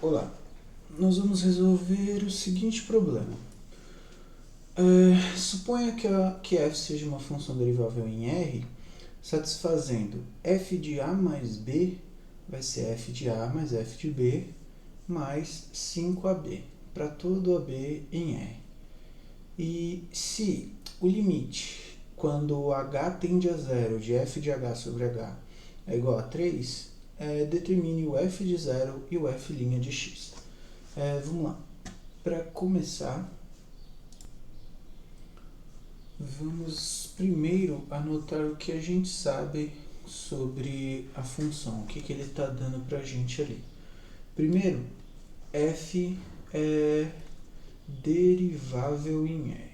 Olá, nós vamos resolver o seguinte problema. Suponha que f seja uma função derivável em R, satisfazendo f de a mais b vai ser f de a mais f de b mais 5ab, para todo ab em R. E se o limite, quando h tende a zero de f de h sobre h é igual a 3, determine o f de zero e o f' de x. Vamos lá. Para começar, vamos primeiro anotar o que a gente sabe sobre a função, o que ele está dando para a gente ali. Primeiro, f é derivável em R.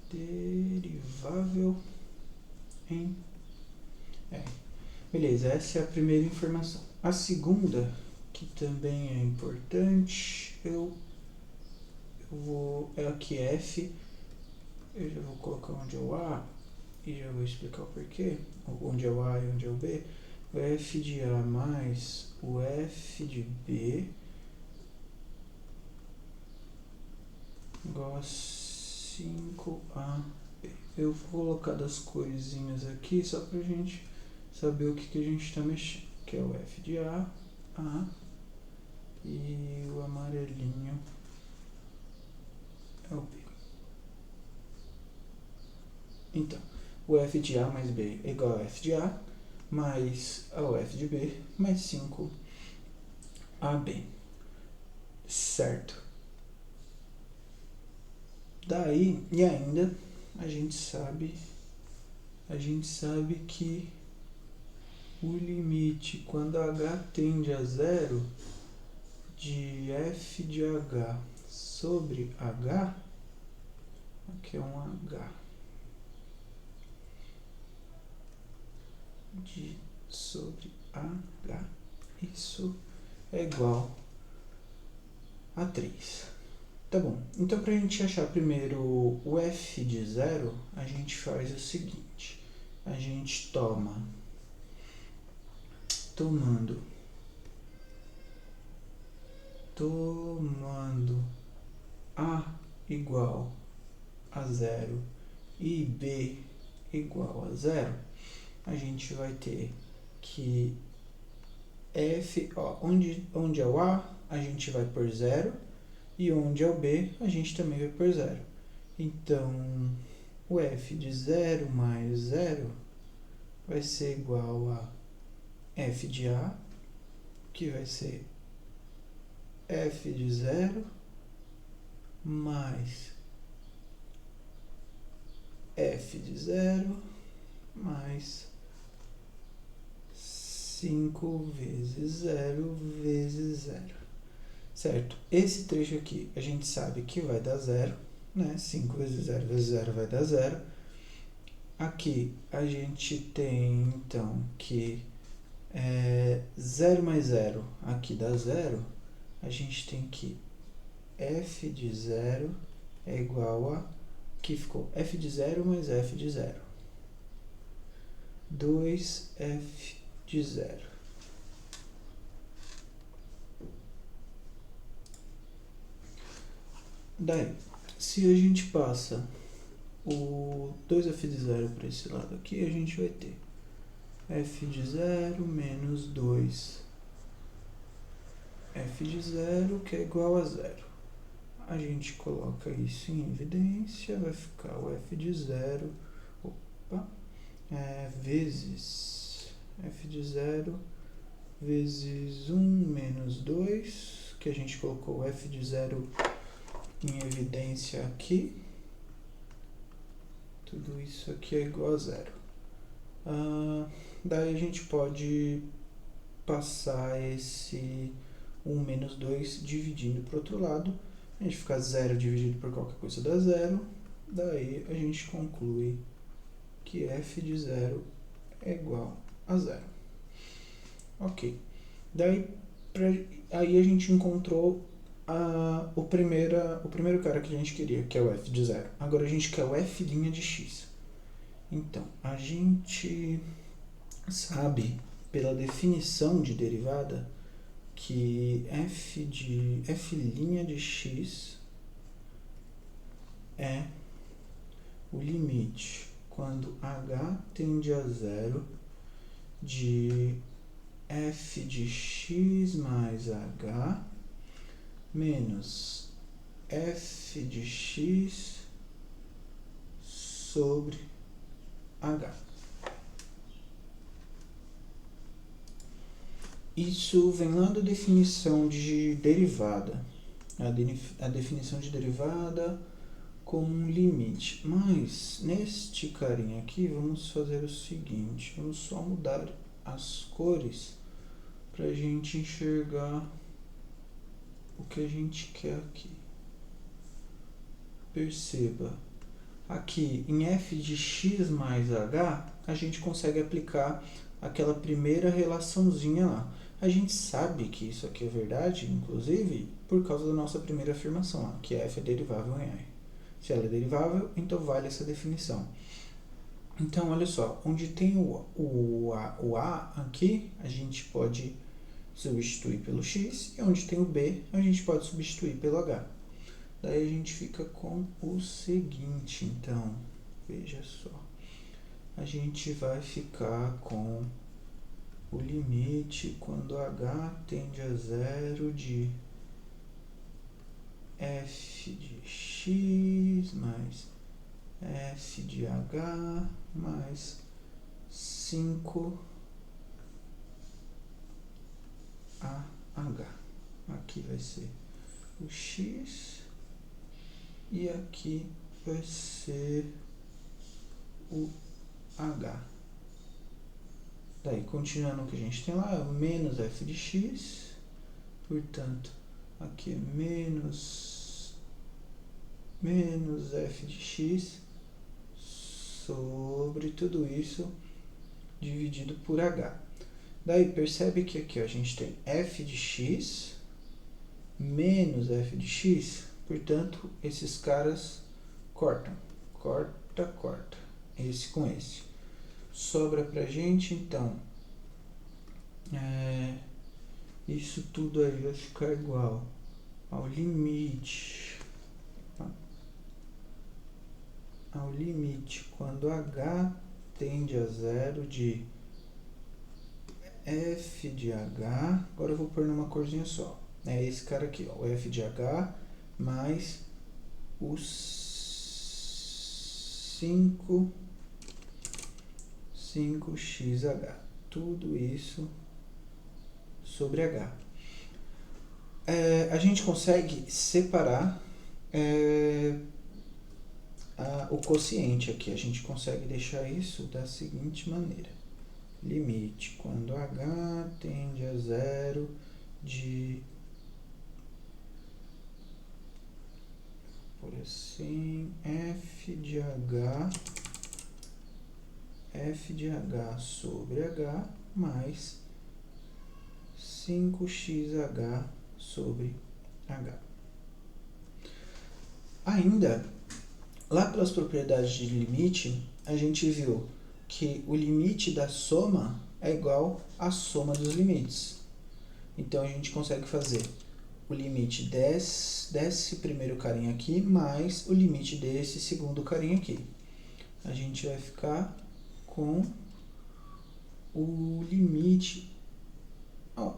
Derivável em R. Beleza, essa é a primeira informação. A segunda, que também é importante, é aqui f, eu já vou colocar onde é o a e já vou explicar o porquê, onde é o a e onde é o b. O f de a mais o f de b igual a 5ab. Eu vou colocar das corzinhas aqui só pra gente saber o que a gente está mexendo, que é o f de a e o amarelinho é o b. Então, o f de a mais b é igual a f de a mais ao f de b mais 5ab. Certo? Daí, e ainda, a gente sabe que o limite quando h tende a zero de f de h sobre h, aqui é um h, sobre h, isso é igual a 3. Tá bom, então para a gente achar primeiro o f de zero, a gente faz o seguinte, a gente tomando a igual a zero e b igual a zero, a gente vai ter que f, onde é o a gente vai por zero, e onde é o b, a gente também vai por zero. Então, o f de 0 mais 0 vai ser igual a f de a, que vai ser f de 0 mais f de 0 mais 5 vezes 0 vezes 0. Certo? Esse trecho aqui a gente sabe que vai dar 0, né? 5 vezes 0 vezes 0 vai dar 0. Aqui a gente tem, então, que 0 mais 0 aqui dá 0. A gente tem que f de 0 é igual a, que ficou f de 0 mais f de 0. 2f de 0. Daí, se a gente passa o 2f de 0 para esse lado aqui, a gente vai ter f de 0 menos 2 f de 0, que é igual a 0. A gente coloca isso em evidência, vai ficar o f de 0, vezes f de 0 vezes 1 menos 2, que a gente colocou o f de 0 em evidência aqui. Tudo isso aqui é igual a 0. Daí a gente pode passar esse 1 menos 2 dividindo para o outro lado. A gente fica 0 dividido por qualquer coisa dá 0. Daí a gente conclui que f de 0 é igual a 0. Ok. Daí aí a gente encontrou o primeiro cara que a gente queria, que é o f de 0. Agora a gente quer o f' de x. Então, a gente sabe pela definição de derivada, que f' de x é o limite quando h tende a zero de f de x mais h menos f de x sobre h. Isso vem lá da definição de derivada. A definição de derivada como um limite. Mas, neste carinha aqui, vamos fazer o seguinte. Vamos só mudar as cores para a gente enxergar o que a gente quer aqui. Perceba, aqui em f de x mais h, a gente consegue aplicar aquela primeira relaçãozinha lá. A gente sabe que isso aqui é verdade, inclusive, por causa da nossa primeira afirmação lá, que f é derivável em r. Se ela é derivável, então vale essa definição. Então, olha só, onde tem o a aqui, a gente pode substituir pelo x, e onde tem o b, a gente pode substituir pelo h. Daí a gente fica com o seguinte, então, veja só. A gente vai ficar com o limite quando h tende a zero de f de x mais f de h mais 5ah. Aqui vai ser o x e aqui vai ser o h. Daí, continuando o que a gente tem lá, é o menos f de x, portanto, aqui é menos f de x sobre tudo isso dividido por h. Daí, percebe que aqui ó, a gente tem f de x menos f de x, portanto, esses caras cortam, corta, esse com esse. Sobra pra gente, então, isso tudo aí vai ficar igual ao limite quando h tende a zero de f de h, agora eu vou pôr numa corzinha só, é esse cara aqui, ó, o f de h mais os 5xh, tudo isso sobre h. A gente consegue separar o quociente aqui, a gente consegue deixar isso da seguinte maneira. Limite quando h tende a zero de, por assim, f de h sobre h mais 5xh sobre h. Ainda, lá pelas propriedades de limite, a gente viu que o limite da soma é igual à soma dos limites. Então, a gente consegue fazer o limite desse primeiro carinha aqui mais o limite desse segundo carinha aqui. A gente vai ficar com o limite.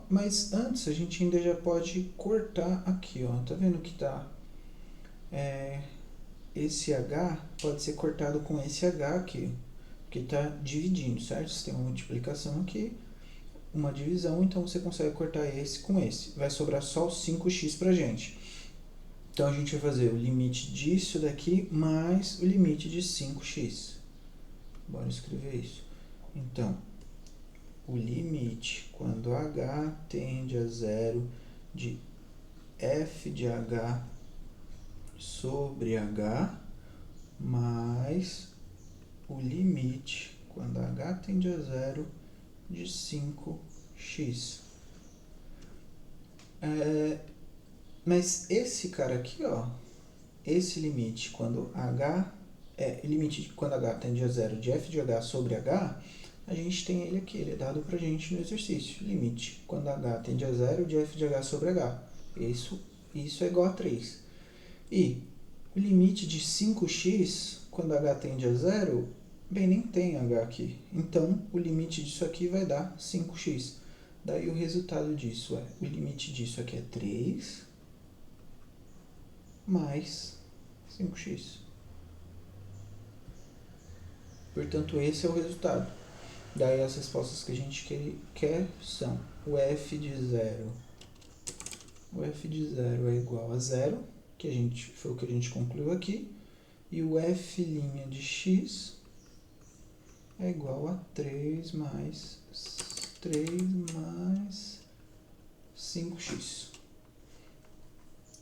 Mas antes a gente ainda já pode cortar aqui, ó. Tá vendo que tá? Esse h pode ser cortado com esse h aqui, porque tá dividindo, certo? Você tem uma multiplicação aqui, uma divisão, então você consegue cortar esse com esse. Vai sobrar só o 5x pra gente. Então a gente vai fazer o limite disso daqui mais o limite de 5x. Bora escrever isso. Então, o limite quando h tende a zero de f de h sobre h mais o limite quando h tende a zero de 5x. Mas esse cara aqui, ó, esse limite quando h tende a zero de f de h sobre h, a gente tem ele aqui, ele é dado pra gente no exercício. Limite, quando h tende a zero, de f de h sobre h. Isso é igual a 3. E o limite de 5x, quando h tende a zero, bem, nem tem h aqui. Então, o limite disso aqui vai dar 5x. Daí o resultado disso o limite disso aqui é 3 mais 5x. Portanto, esse é o resultado. Daí as respostas que a gente quer são o f de 0. O f de 0 é igual a 0, foi o que a gente concluiu aqui. E o f' de x é igual a 3 mais 5x.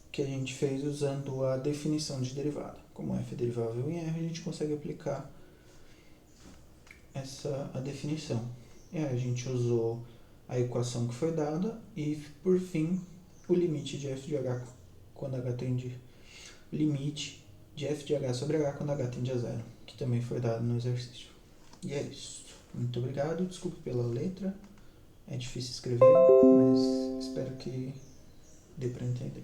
Que a gente fez usando a definição de derivada. Como f é derivável em r, a gente consegue aplicar a definição. E aí a gente usou a equação que foi dada e, por fim, o limite de f de h quando h tende... limite de f de h sobre h quando h tende a zero, que também foi dado no exercício. E é isso. Muito obrigado. Desculpe pela letra. É difícil escrever, mas espero que dê para entender.